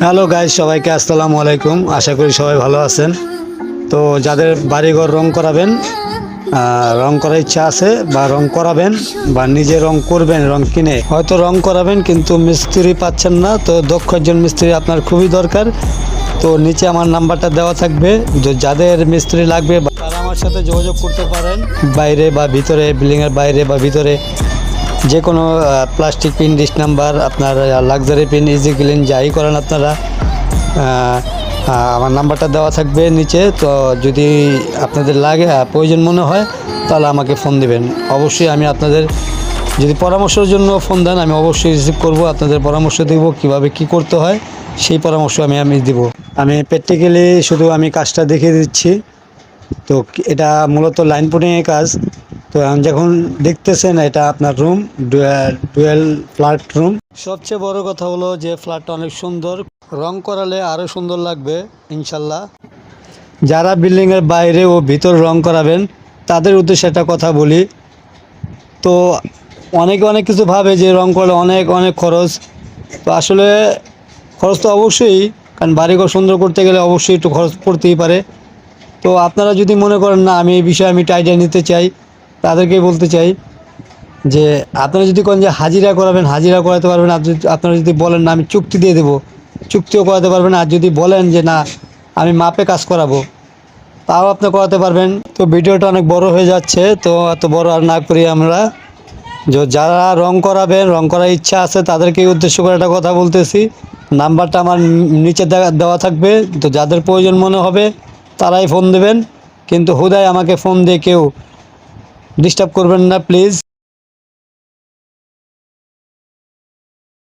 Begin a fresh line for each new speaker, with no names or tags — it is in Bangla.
হ্যালো গাইস, সবাইকে আসসালামু আলাইকুম। আশা করি সবাই ভালো আছেন। তো যাদের বাড়িঘর রং করাবেন, রং করার ইচ্ছা আছে বা রং করাবেন বা নিজে রং করবেন, রং কিনে হয়তো রং করাবেন কিন্তু মিস্ত্রি পাচ্ছেন না, তো দক্ষ একজন মিস্ত্রি আপনার খুবই দরকার। তো নিচে আমার নাম্বারটা দেওয়া থাকবে, যাদের মিস্ত্রি লাগবে তারা আমার সাথে যোগাযোগ করতে পারেন। বাইরে বা ভিতরে, বিল্ডিংয়ের বাইরে বা ভিতরে যে কোনো প্লাস্টিক পিন, ডিশ নাম্বার, আপনার লাক্সারি পিন, ইজি ক্লিন যাই করেন আপনারা, আমার নাম্বারটা দেওয়া থাকবে নিচে। তো যদি আপনাদের লাগে, প্রয়োজন মনে হয়, তাহলে আমাকে ফোন দিবেন। অবশ্যই আমি আপনাদের, যদি পরামর্শের জন্য ফোন দেন, আমি অবশ্যই রিসিভ করব, আপনাদের পরামর্শ দেব কিভাবে কি করতে হয়, সেই পরামর্শ আমি দিব। আমি প্র্যাকটিক্যালি শুধু আমি কাজটা দেখিয়ে দিচ্ছি। তো এটা মূলত লাইন পুটিংয়ের কাজ। তো যখন দেখতেছেন এটা আপনার রুম, ডুয়েল ফ্ল্যাট রুম। সবচেয়ে বড় কথা হলো যে ফ্ল্যাটটা অনেক সুন্দর, রং করালে আরও সুন্দর লাগবে ইনশাল্লাহ। যারা বিল্ডিংয়ের বাইরে ও ভিতর রং করাবেন তাদের উদ্দেশ্যে একটা কথা বলি। তো অনেকে অনেক কিছু ভাবে যে রং করলে অনেক অনেক খরচ। তো আসলে খরচ তো অবশ্যই, কারণ বাড়িঘর সুন্দর করতে গেলে অবশ্যই একটু খরচ পড়তেই পারে। তো আপনারা যদি মনে করেন না আমি এই বিষয়ে আমি আইডিয়া নিতে চাই, তাদেরকেই বলতে চাই যে আপনারা যদি করেন যে হাজিরা করাবেন, হাজিরা করাতে পারবেন। আপনারা যদি বলেন না আমি চুক্তি দিয়ে দেবো, চুক্তিও করাতে পারবেন। আর যদি বলেন যে না আমি মাপে কাজ করাবো, তাও আপনি করাতে পারবেন। তো ভিডিওটা অনেক বড় হয়ে যাচ্ছে, তো এত বড় আর না করি আমরা। যারা রং করাবেন, রং করার ইচ্ছা আছে, তাদেরকেই উদ্দেশ্য করে একটা কথা বলতেছি। নাম্বারটা আমার নিচে দেওয়া থাকবে। তো যাদের প্রয়োজন মনে হবে তারাই ফোন দেবেন, কিন্তু হুদায় আমাকে ফোন দিয়ে কেউ ডিস্টার্ব করবেন না প্লিজ।